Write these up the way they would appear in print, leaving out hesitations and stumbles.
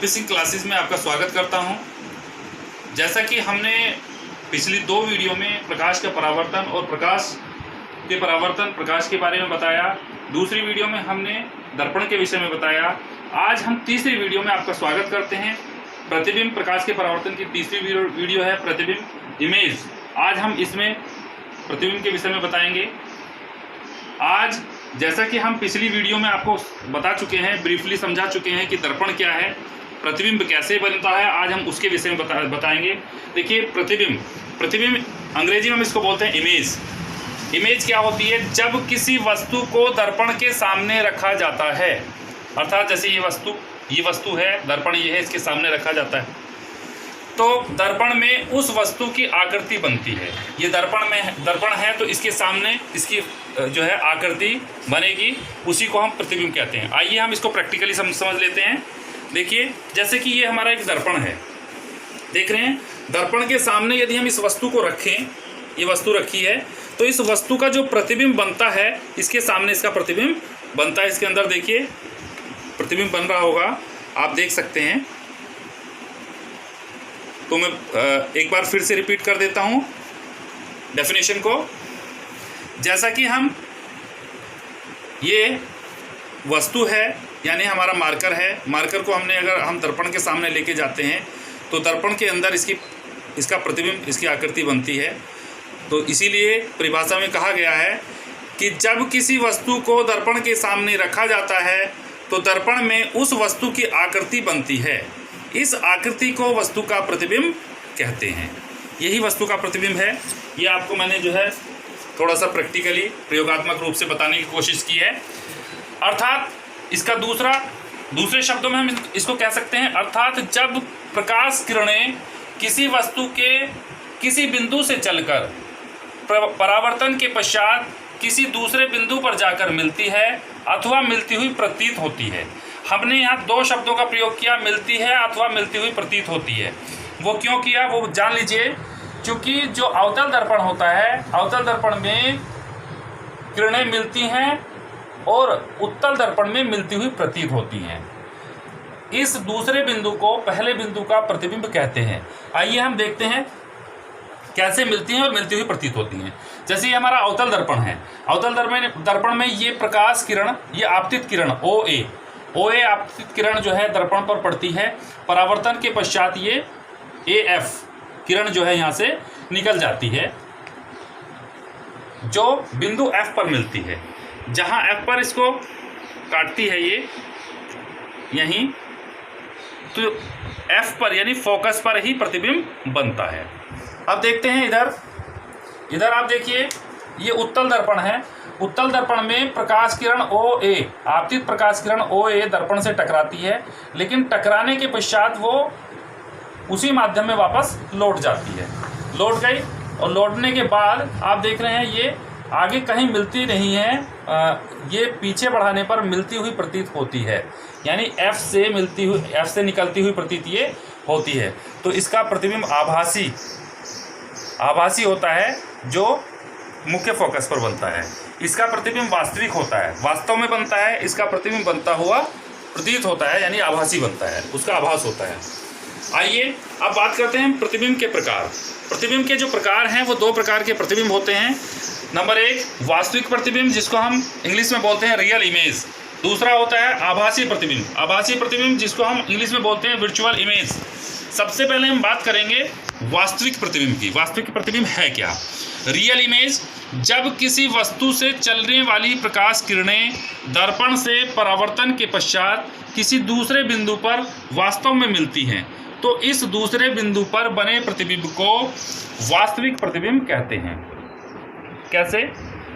LP Singh classes में आपका स्वागत करता हूं। जैसा कि हमने पिछली 2 वीडियो में प्रकाश का परावर्तन और प्रकाश के बारे में बताया, दूसरी वीडियो में हमने दर्पण के विषय में बताया। आज हम तीसरी वीडियो में आपका स्वागत करते हैं। प्रतिबिंब प्रकाश के परावर्तन की तीसरी वीडियो है प्रतिबिंब इमेज। आज हम इसमें प्रतिबिंब के विषय में बताएंगे। आज जैसा कि हम पिछली वीडियो में आपको बता चुके हैं, ब्रीफली समझा चुके हैं कि दर्पण क्या है, प्रतिबिंब कैसे बनता है, आज हम उसके विषय में बताएंगे। देखिए प्रतिबिंब अंग्रेजी में हम इसको बोलते हैं इमेज। इमेज क्या होती है? जब किसी वस्तु को दर्पण के सामने रखा जाता है, अर्थात जैसे ये वस्तु है, दर्पण ये है, इसके सामने रखा जाता है तो दर्पण में उस वस्तु की आकृति बनती है। ये दर्पण है तो इसके सामने इसकी जो है आकृति बनेगी, उसी को हम प्रतिबिंब कहते हैं। आइए हम इसको प्रैक्टिकली समझ लेते हैं। देखिए, जैसे कि ये हमारा एक दर्पण है, देख रहे हैं। दर्पण के सामने यदि हम इस वस्तु को रखें, ये वस्तु रखी है, तो इस वस्तु का जो प्रतिबिंब बनता है, इसके सामने इसका प्रतिबिंब बनता है। इसके अंदर देखिए प्रतिबिंब बन रहा होगा, आप देख सकते हैं। तो मैं एक बार फिर से रिपीट कर देता हूँ डेफिनेशन को। जैसा कि ये वस्तु है, यानी हमारा मार्कर है, मार्कर को अगर हम दर्पण के सामने लेके जाते हैं तो दर्पण के अंदर इसका प्रतिबिंब, इसकी आकृति बनती है। तो इसीलिए परिभाषा में कहा गया है कि जब किसी वस्तु को दर्पण के सामने रखा जाता है तो दर्पण में उस वस्तु की आकृति बनती है। इस आकृति को वस्तु का प्रतिबिंब कहते हैं। यही वस्तु का प्रतिबिंब है। ये आपको मैंने जो है थोड़ा सा प्रैक्टिकली प्रयोगात्मक रूप से बताने की कोशिश की है। अर्थात इसका दूसरे शब्दों में हम इसको कह सकते हैं, अर्थात जब प्रकाश किरणें किसी वस्तु के किसी बिंदु से चलकर परावर्तन के पश्चात किसी दूसरे बिंदु पर जाकर मिलती है अथवा मिलती हुई प्रतीत होती है। हमने यहाँ 2 शब्दों का प्रयोग किया, मिलती है अथवा मिलती हुई प्रतीत होती है। वो क्यों किया वो जान लीजिए। क्योंकि जो अवतल दर्पण होता है, अवतल दर्पण में किरणें मिलती हैं और उत्तल दर्पण में मिलती हुई प्रतीत होती हैं। इस दूसरे बिंदु को पहले बिंदु का प्रतिबिंब कहते हैं। आइए हम देखते हैं कैसे मिलती हैं और मिलती हुई प्रतीत होती हैं। जैसे ये हमारा अवतल दर्पण है, अवतल दर्पण में ये प्रकाश किरण, ये आपतित किरण OA आपतित किरण जो है दर्पण पर पड़ती है। परावर्तन के पश्चात ये AF किरण जो है यहाँ से निकल जाती है, जो बिंदु F पर मिलती है। जहाँ F पर इसको काटती है ये यहीं, तो F पर यानी फोकस पर ही प्रतिबिंब बनता है। अब देखते हैं इधर आप देखिए, ये उत्तल दर्पण है। उत्तल दर्पण में प्रकाश किरण OA, आपतित प्रकाश किरण OA दर्पण से टकराती है, लेकिन टकराने के पश्चात वो उसी माध्यम में वापस लौट जाती है। लौट गई और लौटने के बाद आप देख रहे हैं ये आगे कहीं मिलती नहीं है, ये पीछे बढ़ाने पर मिलती हुई प्रतीत होती है। यानी F से निकलती हुई प्रतीत ये होती है। तो इसका प्रतिबिंब आभासी होता है, जो मुख्य फोकस पर बनता है। इसका प्रतिबिंब वास्तविक होता है, वास्तव में बनता है। इसका प्रतिबिंब बनता हुआ प्रतीत होता है, यानी आभासी बनता है, उसका आभास होता है। आइए अब बात करते हैं प्रतिबिंब के प्रकार। प्रतिबिंब के जो प्रकार हैं वो 2 प्रकार के प्रतिबिंब होते हैं। नंबर 1 वास्तविक प्रतिबिंब, जिसको हम इंग्लिश में बोलते हैं रियल इमेज। दूसरा होता है आभासी प्रतिबिंब, जिसको हम इंग्लिश में बोलते हैं वर्चुअल इमेज। सबसे पहले हम बात करेंगे वास्तविक प्रतिबिंब की। वास्तविक प्रतिबिंब है क्या? रियल इमेज, जब किसी वस्तु से चलने वाली प्रकाश किरणें दर्पण से परावर्तन के पश्चात किसी दूसरे बिंदु पर वास्तव में मिलती हैं, तो इस दूसरे बिंदु पर बने प्रतिबिंब को वास्तविक प्रतिबिंब कहते हैं। कैसे?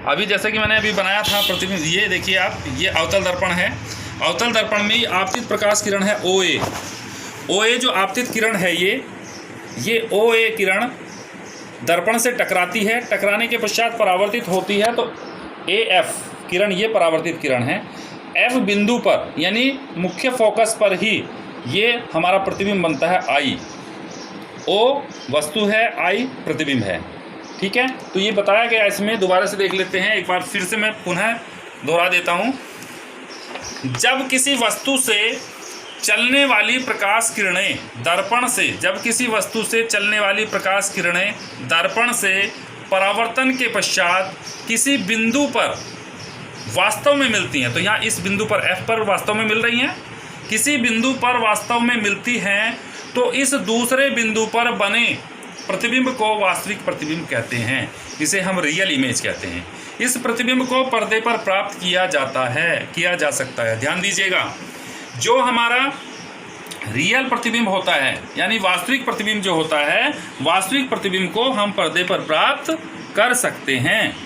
अभी जैसे कि मैंने अभी बनाया था प्रतिबिंब, ये देखिए आप, ये अवतल दर्पण है। अवतल दर्पण में आपतित प्रकाश किरण है OA जो आपतित किरण है, ये OA किरण दर्पण से टकराती है, टकराने के पश्चात परावर्तित होती है, तो AF किरण ये परावर्तित किरण है। F बिंदु पर यानी मुख्य फोकस पर ही ये हमारा प्रतिबिंब बनता है I। O वस्तु है, I प्रतिबिंब है। ठीक है, तो ये बताया गया, इसमें दोबारा से देख लेते हैं। एक बार फिर से मैं पुनः दोहरा देता हूँ। जब किसी वस्तु से चलने वाली प्रकाश किरणें दर्पण से, जब किसी वस्तु से चलने वाली प्रकाश किरणें दर्पण से परावर्तन के पश्चात किसी बिंदु पर वास्तव में मिलती हैं, तो यहाँ इस बिंदु पर F पर वास्तव में मिल रही हैं, किसी बिंदु पर वास्तव में मिलती हैं, तो इस दूसरे बिंदु पर बने प्रतिबिंब को वास्तविक प्रतिबिंब कहते हैं। इसे हम रियल इमेज कहते हैं। इस प्रतिबिंब को पर्दे पर प्राप्त किया जा सकता है। ध्यान दीजिएगा, जो हमारा रियल प्रतिबिंब होता है यानी वास्तविक प्रतिबिंब जो होता है, वास्तविक प्रतिबिंब को हम पर्दे पर प्राप्त कर सकते हैं।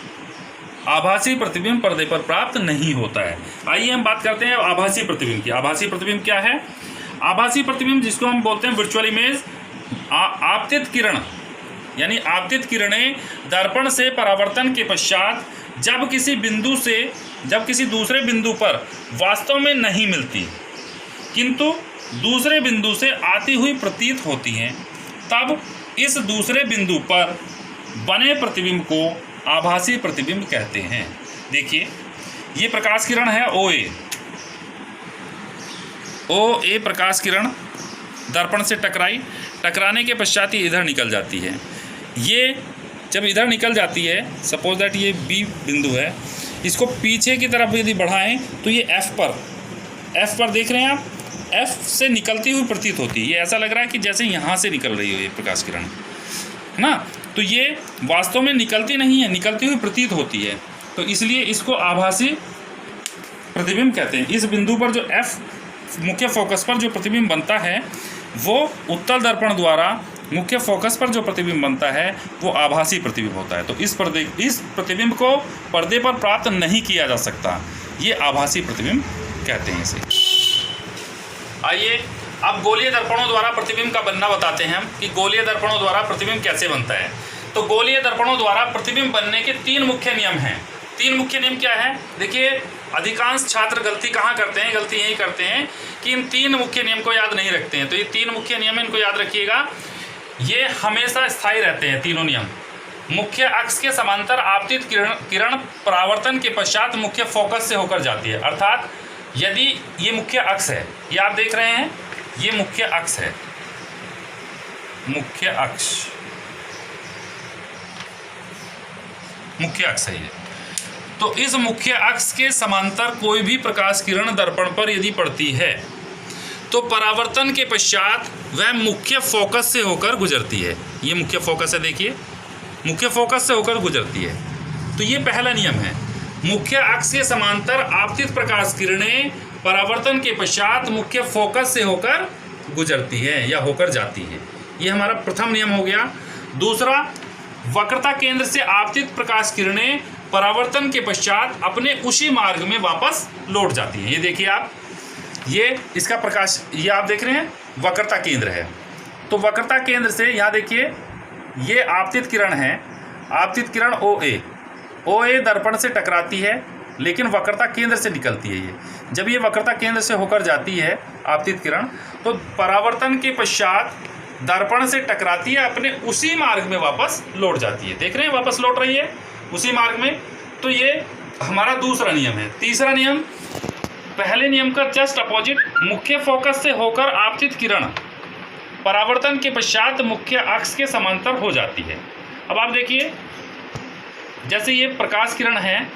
आभासी प्रतिबिंब पर्दे पर प्राप्त नहीं होता है। आइए हम बात करते हैं आभासी प्रतिबिंब की। आभासी प्रतिबिंब क्या है? आभासी प्रतिबिंब जिसको हम बोलते हैं वर्चुअल इमेज, आपतित किरण यानी आपतित किरणें दर्पण से परावर्तन के पश्चात जब किसी दूसरे बिंदु पर वास्तव में नहीं मिलती किंतु दूसरे बिंदु से आती हुई प्रतीत होती हैं, तब इस दूसरे बिंदु पर बने प्रतिबिंब को आभासी प्रतिबिंब कहते हैं। देखिए, ये प्रकाश किरण है OA प्रकाश किरण दर्पण से टकराने के पश्चात ही इधर निकल जाती है। ये जब इधर निकल जाती है, सपोज दैट ये B बिंदु है, इसको पीछे की तरफ यदि बढ़ाएं तो ये F पर देख रहे हैं आप, F से निकलती हुई प्रतीत होती है। ये ऐसा लग रहा है कि जैसे यहाँ से निकल रही हो ये प्रकाश किरण, है ना। तो ये वास्तव में निकलती नहीं है, निकलती हुई प्रतीत होती है, तो इसलिए इसको आभासी प्रतिबिंब कहते हैं। इस बिंदु पर जो F मुख्य फोकस पर जो प्रतिबिंब बनता है वो उत्तल दर्पण द्वारा मुख्य फोकस पर जो प्रतिबिंब बनता है वो आभासी प्रतिबिंब होता है। तो इस प्रतिबिंब को पर्दे पर प्राप्त नहीं किया जा सकता, ये आभासी प्रतिबिंब कहते हैं इसे। आइए अब गोलीय दर्पणों द्वारा प्रतिबिंब का बनना बताते हैं हम कि गोलीय दर्पणों द्वारा प्रतिबिंब कैसे बनता है। तो गोलीय दर्पणों द्वारा प्रतिबिंब बनने के 3 मुख्य नियम हैं। 3 मुख्य नियम क्या है? देखिए, अधिकांश छात्र गलती कहाँ करते हैं? गलती यही करते हैं कि इन 3 मुख्य नियम को याद नहीं रखते हैं। तो ये 3 मुख्य नियम इनको याद रखिएगा, ये हमेशा स्थायी रहते हैं तीनों नियम। मुख्य अक्ष के समांतर आपतित किरण परावर्तन के पश्चात मुख्य फोकस से होकर जाती है। अर्थात यदि ये मुख्य अक्ष है, ये आप देख रहे हैं, ये मुख्य अक्ष है, मुख्य अक्ष है ये। तो इस मुख्य अक्ष के समांतर कोई भी प्रकाश किरण दर्पण पर यदि पड़ती है तो परावर्तन के पश्चात वह मुख्य फोकस से होकर गुजरती है। ये मुख्य फोकस है, देखिए, मुख्य फोकस से होकर गुजरती है। तो ये पहला नियम है, मुख्य अक्ष के समांतर आपतित प्रकाश किरणें परावर्तन के पश्चात मुख्य फोकस से होकर गुजरती है या होकर जाती है। ये हमारा प्रथम नियम हो गया। दूसरा, वक्रता केंद्र से आपतित प्रकाश किरणें परावर्तन के पश्चात अपने उसी मार्ग में वापस लौट जाती हैं। ये देखिए आप, ये इसका प्रकाश, ये आप देख रहे हैं वक्रता केंद्र है। तो वक्रता केंद्र से यहाँ देखिए, ये आपतित किरण है, आपतित किरण OA दर्पण से टकराती है लेकिन वक्रता केंद्र से निकलती है। ये जब ये वक्रता केंद्र से होकर जाती है आपतित किरण, तो परावर्तन के पश्चात दर्पण से टकराती है, अपने उसी मार्ग में वापस लौट जाती है। देख रहे हैं, वापस लौट रही है उसी मार्ग में। तो ये हमारा दूसरा नियम है। तीसरा नियम, पहले नियम का जस्ट अपोजिट, मुख्य फोकस से होकर आपतित किरण परावर्तन के पश्चात मुख्य अक्ष के समांतर हो जाती है। अब आप देखिए, जैसे ये प्रकाश किरण है,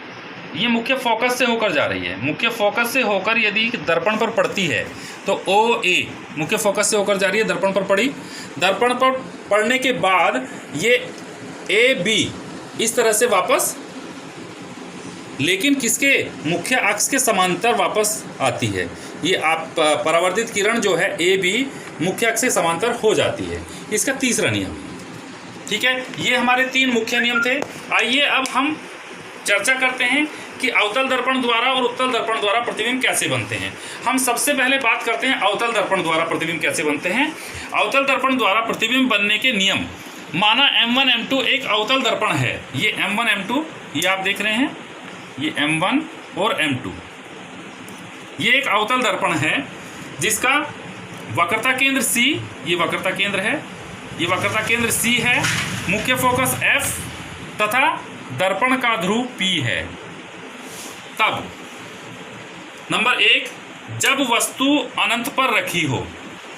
ये मुख्य फोकस से होकर जा रही है। मुख्य फोकस से होकर यदि दर्पण पर पड़ती है तो OA मुख्य फोकस से होकर जा रही है, दर्पण पर पड़ी, दर्पण पर पड़ने के बाद ये AB इस तरह से वापस, लेकिन किसके? मुख्य अक्ष के समांतर वापस आती है। ये आप परावर्तित किरण जो है AB मुख्य अक्ष से समांतर हो जाती है। इसका तीसरा नियम, ठीक है। ये हमारे 3 मुख्य नियम थे। आइए अब हम चर्चा करते हैं कि अवतल दर्पण द्वारा और उत्तल दर्पण द्वारा प्रतिबिंब कैसे बनते हैं। हम सबसे पहले बात करते हैं अवतल दर्पण द्वारा प्रतिबिंब कैसे बनते हैं। अवतल दर्पण द्वारा प्रतिबिंब बनने के नियम, माना M1 M2 एक अवतल दर्पण है। ये M1 M2 ये आप देख रहे हैं, ये M1 और M2 ये एक अवतल दर्पण है जिसका वक्रता केंद्र C, ये वक्रता केंद्र है, ये वक्रता केंद्र C है, मुख्य फोकस F तथा दर्पण का ध्रुव P है। तब नंबर 1, जब वस्तु अनंत पर रखी हो,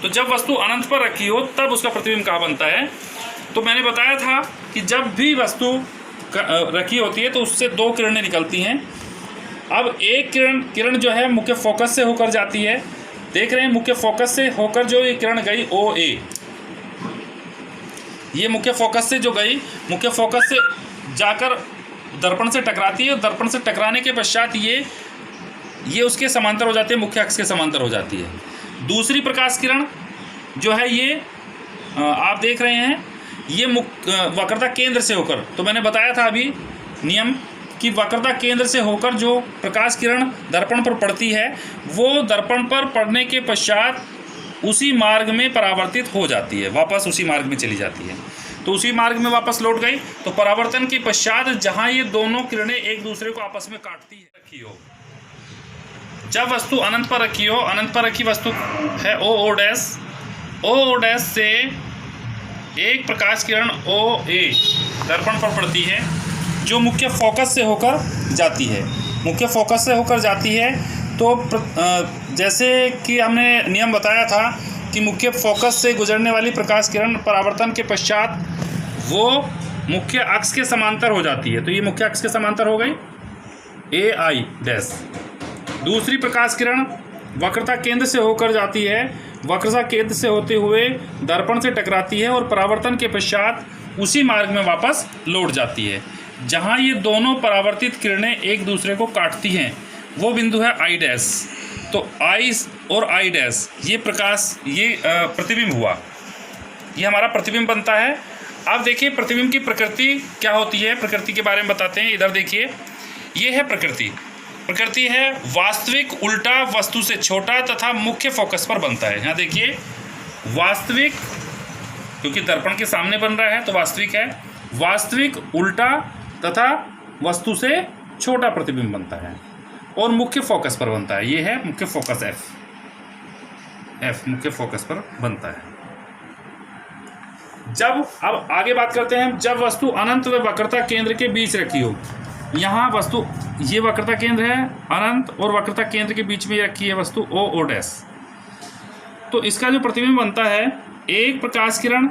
तो जब वस्तु अनंत पर रखी हो तब उसका प्रतिबिंब कहाँ बनता है। तो मैंने बताया था कि जब भी वस्तु रखी होती है तो उससे दो किरणें निकलती हैं। अब एक किरण जो है मुख्य फोकस से होकर जाती है, देख रहे हैं, मुख्य फोकस से होकर जो ये किरण गई OA, ये मुख्य फोकस से जो गई, मुख्य फोकस से जाकर दर्पण से टकराती है, और दर्पण से टकराने के पश्चात ये उसके समांतर हो जाती है, मुख्य अक्ष के समांतर हो जाती है। दूसरी प्रकाश किरण जो है ये आप देख रहे हैं, ये वक्रता केंद्र से होकर, तो मैंने बताया था अभी नियम कि वक्रता केंद्र से होकर जो प्रकाश किरण दर्पण पर पड़ती है वो दर्पण पर पड़ने के पश्चात उसी मार्ग में परावर्तित हो जाती है, वापस उसी मार्ग में चली जाती है। तो उसी मार्ग में वापस लौट गई। तो परावर्तन के पश्चात जहाँ ये दोनों किरणें एक दूसरे को आपस में काटती है, रखी हो, जब वस्तु अनंत पर रखी हो, अनंत पर रखी वस्तु है OO' से एक प्रकाश किरण OA दर्पण पर पड़ती है जो मुख्य फोकस से होकर जाती है, मुख्य फोकस से होकर जाती है। तो जैसे कि हमने नियम बताया था कि मुख्य फोकस से गुजरने वाली प्रकाश किरण परावर्तन के पश्चात वो मुख्य अक्ष के समांतर हो जाती है। तो ये मुख्य अक्ष के समांतर हो गई AI'। दूसरी प्रकाश किरण वक्रता केंद्र से होकर जाती है, वक्रता केंद्र से होते हुए दर्पण से टकराती है और परावर्तन के पश्चात उसी मार्ग में वापस लौट जाती है। जहाँ ये दोनों परावर्तित किरणें एक दूसरे को काटती हैं वो बिंदु है I'। तो I और I' ये प्रतिबिंब हुआ, ये हमारा प्रतिबिंब बनता है। अब देखिए प्रतिबिंब की प्रकृति क्या होती है, प्रकृति के बारे में बताते हैं। इधर देखिए, ये है प्रकृति। प्रकृति है वास्तविक उल्टा वस्तु से छोटा तथा मुख्य फोकस पर बनता है। यहाँ देखिए वास्तविक, क्योंकि दर्पण के सामने बन रहा है तो वास्तविक है, वास्तविक उल्टा तथा वस्तु से छोटा प्रतिबिंब बनता है और मुख्य फोकस पर बनता है। ये है मुख्य फोकस F मुख्य फोकस पर बनता है। अब आगे बात करते हैं, जब वस्तु अनंत व वक्रता केंद्र के बीच रखी हो। यहाँ वस्तु, ये वक्रता केंद्र है, अनंत और वक्रता केंद्र के बीच में रखी है वस्तु OO'। तो इसका जो प्रतिबिंब बनता है, एक प्रकाश किरण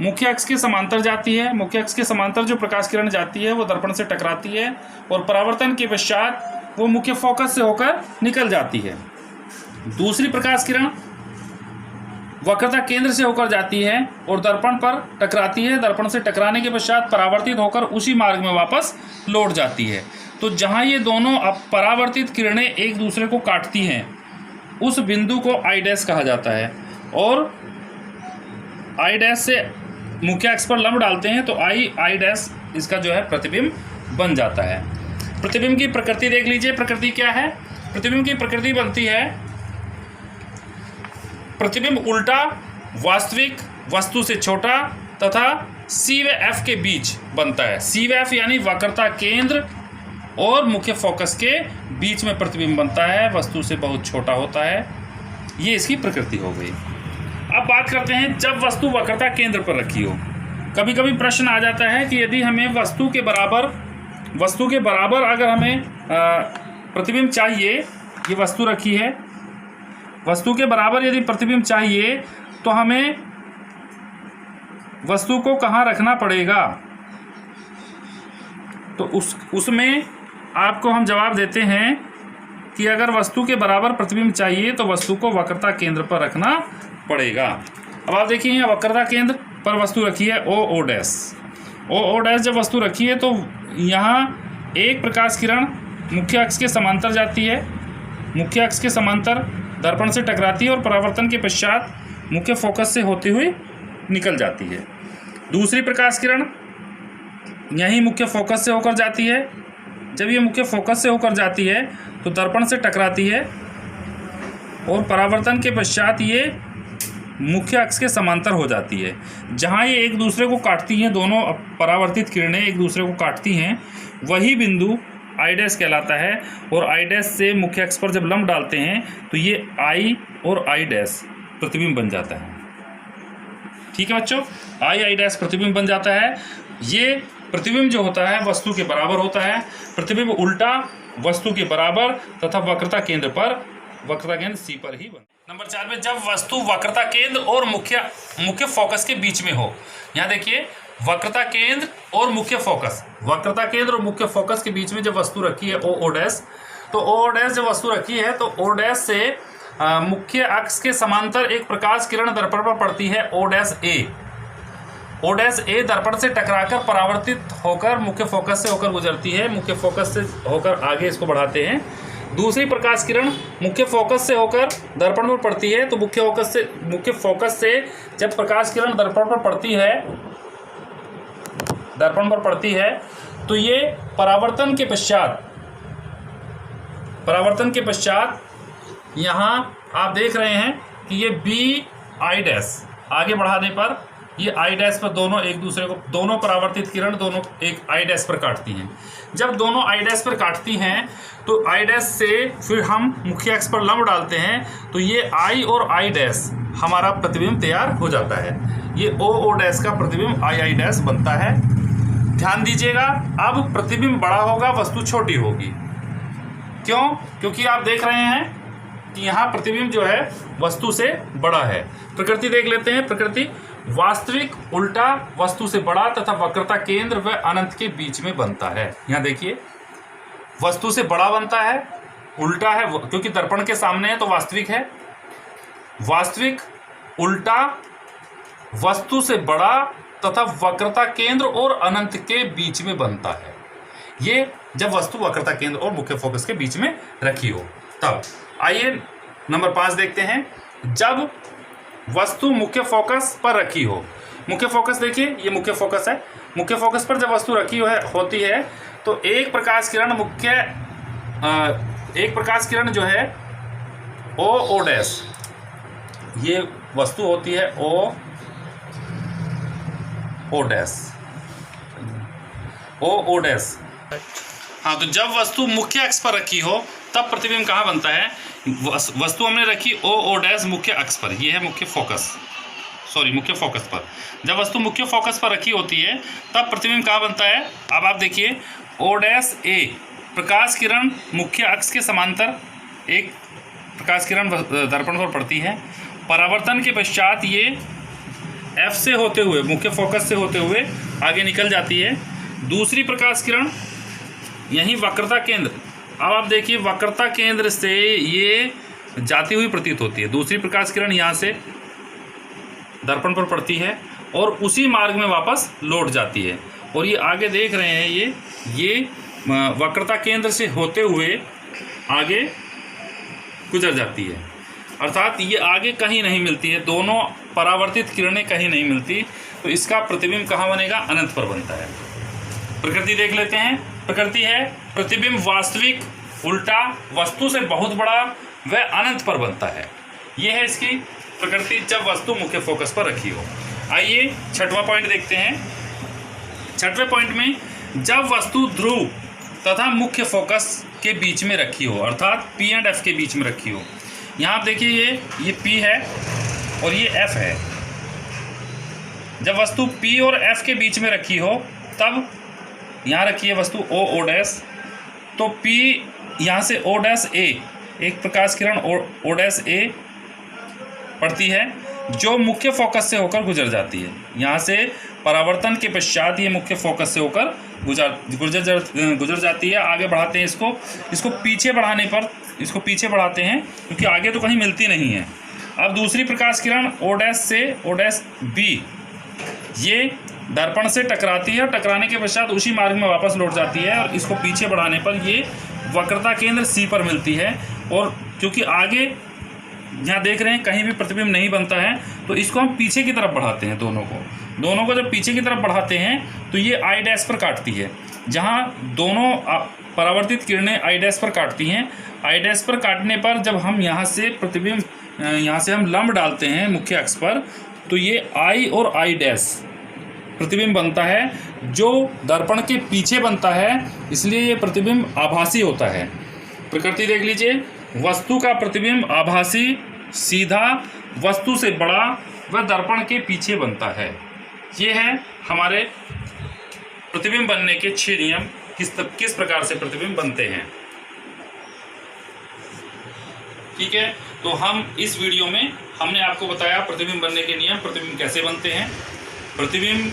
मुख्य अक्ष के समांतर जाती है, मुख्य अक्ष के समांतर जो प्रकाश किरण जाती है वो दर्पण से टकराती है और परावर्तन के पश्चात वो मुख्य फोकस से होकर निकल जाती है। दूसरी प्रकाश किरण वक्रता केंद्र से होकर जाती है और दर्पण पर टकराती है, दर्पण से टकराने के पश्चात परावर्तित होकर उसी मार्ग में वापस लौट जाती है। तो जहाँ ये दोनों परावर्तित किरणें एक दूसरे को काटती हैं उस बिंदु को I' कहा जाता है, और I' से मुख्य अक्ष पर लंब डालते हैं तो I' इसका जो है प्रतिबिंब बन जाता है। प्रतिबिंब की प्रकृति देख लीजिए, प्रकृति क्या है। प्रतिबिंब की प्रकृति बनती है, प्रतिबिंब उल्टा वास्तविक वस्तु से छोटा तथा C व F के बीच बनता है। C व F यानी वक्रता केंद्र और मुख्य फोकस के बीच में प्रतिबिंब बनता है, वस्तु से बहुत छोटा होता है। ये इसकी प्रकृति हो गई। अब बात करते हैं जब वस्तु वक्रता केंद्र पर रखी हो। कभी कभी प्रश्न आ जाता है कि यदि हमें वस्तु के बराबर अगर हमें प्रतिबिंब चाहिए, ये वस्तु रखी है, वस्तु के बराबर यदि प्रतिबिंब चाहिए तो हमें वस्तु को कहाँ रखना पड़ेगा। तो उसमें आपको हम जवाब देते हैं कि अगर वस्तु के बराबर प्रतिबिंब चाहिए तो वस्तु को वक्रता केंद्र पर रखना पड़ेगा। अब आप देखिए यहाँ वक्रता केंद्र पर वस्तु रखी है OO'। जब वस्तु रखी है तो यहाँ एक प्रकाश किरण मुख्य अक्ष के समांतर जाती है, मुख्य अक्ष के समांतर दर्पण से टकराती है और परावर्तन के पश्चात मुख्य फोकस से होते हुए निकल जाती है। दूसरी प्रकाश किरण यहीं मुख्य फोकस से होकर जाती है। जब ये मुख्य फोकस से होकर जाती है तो दर्पण से टकराती है और परावर्तन के पश्चात ये मुख्य अक्ष के समांतर हो जाती है। जहाँ ये एक दूसरे को काटती हैं, दोनों परावर्तित किरणें एक दूसरे को काटती हैं, वही बिंदु I' कहलाता है। और I' से मुख्य अक्ष पर जब लंब डालते हैं तो ये I और I' प्रतिबिंब बन जाता है। ठीक है बच्चों, I' प्रतिबिंब बन जाता है। ये प्रतिबिंब जो होता है वस्तु के बराबर होता है। प्रतिबिंब उल्टा वस्तु के बराबर तथा वक्रता केंद्र पर वक्रता केंद्र सी पर ही बनता। नंबर 4 में जब वस्तु वक्रता केंद्र और मुख्य फोकस के बीच में हो। यहाँ देखिए वक्रता केंद्र और मुख्य फोकस, वक्रता केंद्र और मुख्य फोकस के बीच में जब वस्तु रखी है ओ डैश, तो ओ डैश जब वस्तु रखी है तो ओ डैश से मुख्य अक्ष के समांतर एक प्रकाश किरण दर्पण पर पड़ती है ओ डैश ए दर्पण से टकराकर परावर्तित होकर मुख्य फोकस से होकर गुजरती है। मुख्य फोकस से होकर आगे इसको बढ़ाते हैं। दूसरी प्रकाश किरण मुख्य फोकस से होकर दर्पण पर पड़ती है, तो मुख्य फोकस से जब प्रकाश किरण दर्पण पर पड़ती है तो ये परावर्तन के पश्चात यहाँ आप देख रहे हैं कि ये बी आई डैश आगे बढ़ाने पर ये आई डैश पर दोनों परावर्तित किरण दोनों एक आई डैश पर काटती हैं। जब दोनों आई डैश पर काटती हैं तो आई डैश से फिर हम मुख्य अक्ष पर लंब डालते हैं, तो ये आई और आई डैश हमारा प्रतिबिंब तैयार हो जाता है। ये ओ डैश का प्रतिबिंब आई डैश बनता है। ध्यान दीजिएगा, अब प्रतिबिंब बड़ा होगा, वस्तु छोटी होगी। क्यों? क्योंकि आप देख रहे हैं कि यहाँ प्रतिबिंब जो है वस्तु से बड़ा है। प्रकृति देख लेते हैं। प्रकृति वास्तविक उल्टा वस्तु से बड़ा तथा वक्रता केंद्र व अनंत के बीच में बनता है। यहाँ देखिए वस्तु से बड़ा बनता है, उल्टा है क्योंकि दर्पण के सामने है तो वास्तविक है। वास्तविक उल्टा वस्तु से बड़ा तथा वक्रता केंद्र और अनंत के बीच में बनता है। ये जब वस्तु वक्रता केंद्र और मुख्य फोकस के बीच में रखी हो तब। आइए नंबर 5 देखते हैं। जब वस्तु मुख्य फोकस पर रखी हो। मुख्य फोकस देखिए, ये मुख्य फोकस है। मुख्य फोकस पर जब वस्तु रखी होती है तो एक प्रकाश किरण जो है ओ डैश, ये वस्तु होती है ओ डैश। हाँ, तो जब वस्तु मुख्य अक्ष पर रखी हो तब प्रतिबिंब कहाँ बनता है? वस्तु हमने रखी ओ डैश मुख्य अक्ष पर, ये है मुख्य फोकस पर। जब वस्तु मुख्य फोकस पर रखी होती है तब प्रतिबिंब कहाँ बनता है? अब आप देखिए ओ डैश ए प्रकाश किरण मुख्य अक्ष के समांतर एक प्रकाश किरण दर्पण पर पड़ती है। परावर्तन के पश्चात ये एफ से होते हुए मुख्य फोकस से होते हुए आगे निकल जाती है। दूसरी प्रकाश किरण यहीं वक्रता केंद्र, अब आप देखिए वक्रता केंद्र से ये जाती हुई प्रतीत होती है। दूसरी प्रकाश किरण यहाँ से दर्पण पर पड़ती है और उसी मार्ग में वापस लौट जाती है। और ये आगे देख रहे हैं ये वक्रता केंद्र से होते हुए आगे गुजर जाती है, अर्थात ये आगे कहीं नहीं मिलती है। दोनों परावर्तित किरणें कहीं नहीं मिलती, तो इसका प्रतिबिंब कहाँ बनेगा? अनंत पर बनता है। प्रकृति देख लेते हैं। प्रकृति है प्रतिबिंब वास्तविक उल्टा वस्तु से बहुत बड़ा व अनंत पर बनता है। ये है इसकी प्रकृति जब वस्तु मुख्य फोकस पर रखी हो। आइए 6वां पॉइंट देखते हैं। 6वें पॉइंट में जब वस्तु ध्रुव तथा मुख्य फोकस के बीच में रखी हो, अर्थात P एंड F के बीच में रखी हो। यहाँ आप देखिए ये P है और ये F है। जब वस्तु P और F के बीच में रखी हो तब यहाँ रखी है वस्तु ओ डैश, तो P यहाँ से ओ डैश ए एक प्रकाश किरण ओ डैश ए पड़ती है जो मुख्य फोकस से होकर गुजर जाती है। यहाँ से परावर्तन के पश्चात ये मुख्य फोकस से होकर गुजर जाती है। आगे बढ़ाते हैं इसको पीछे बढ़ाने पर इसको पीछे बढ़ाते हैं क्योंकि आगे तो कहीं मिलती नहीं है। अब दूसरी प्रकाश किरण ओ डैश से ओ डैश बी ये दर्पण से टकराती है और टकराने के पश्चात उसी मार्ग में वापस लौट जाती है और इसको पीछे बढ़ाने पर ये वक्रता केंद्र सी पर मिलती है। और क्योंकि आगे यहाँ देख रहे हैं कहीं भी प्रतिबिंब नहीं बनता है तो इसको हम पीछे की तरफ बढ़ाते हैं। दोनों को जब पीछे की तरफ बढ़ाते हैं तो ये आई डैश पर काटती है। जहाँ दोनों परावर्तित किरणें आई डैश पर काटती हैं, आई डैश पर काटने पर जब हम यहाँ से हम लंब डालते हैं मुख्य अक्ष पर तो ये आई और आई डैश प्रतिबिंब बनता है जो दर्पण के पीछे बनता है, इसलिए ये प्रतिबिंब आभासी होता है। प्रकृति देख लीजिए, वस्तु का प्रतिबिंब आभासी सीधा वस्तु से बड़ा व दर्पण के पीछे बनता है। ये है हमारे प्रतिबिंब बनने के 6 नियम, किस प्रकार से प्रतिबिंब बनते हैं। ठीक है। तो हम इस वीडियो में हमने आपको बताया प्रतिबिंब बनने के नियम, प्रतिबिंब कैसे बनते हैं, प्रतिबिंब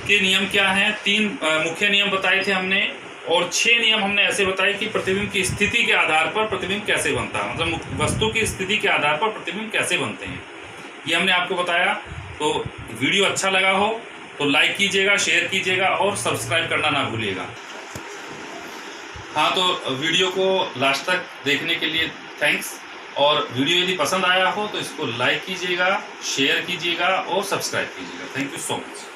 के नियम क्या हैं, 3 मुख्य नियम बताए थे हमने, और 6 नियम हमने ऐसे बताए कि प्रतिबिंब की स्थिति के आधार पर प्रतिबिंब कैसे बनता है, मतलब वस्तु की स्थिति के आधार पर प्रतिबिंब कैसे बनते हैं, ये हमने आपको बताया। तो वीडियो अच्छा लगा हो तो लाइक कीजिएगा, शेयर कीजिएगा और सब्सक्राइब करना ना भूलिएगा। हाँ, तो वीडियो को लास्ट तक देखने के लिए थैंक्स, और वीडियो यदि पसंद आया हो तो इसको लाइक कीजिएगा, शेयर कीजिएगा और सब्सक्राइब कीजिएगा। Thank you so much.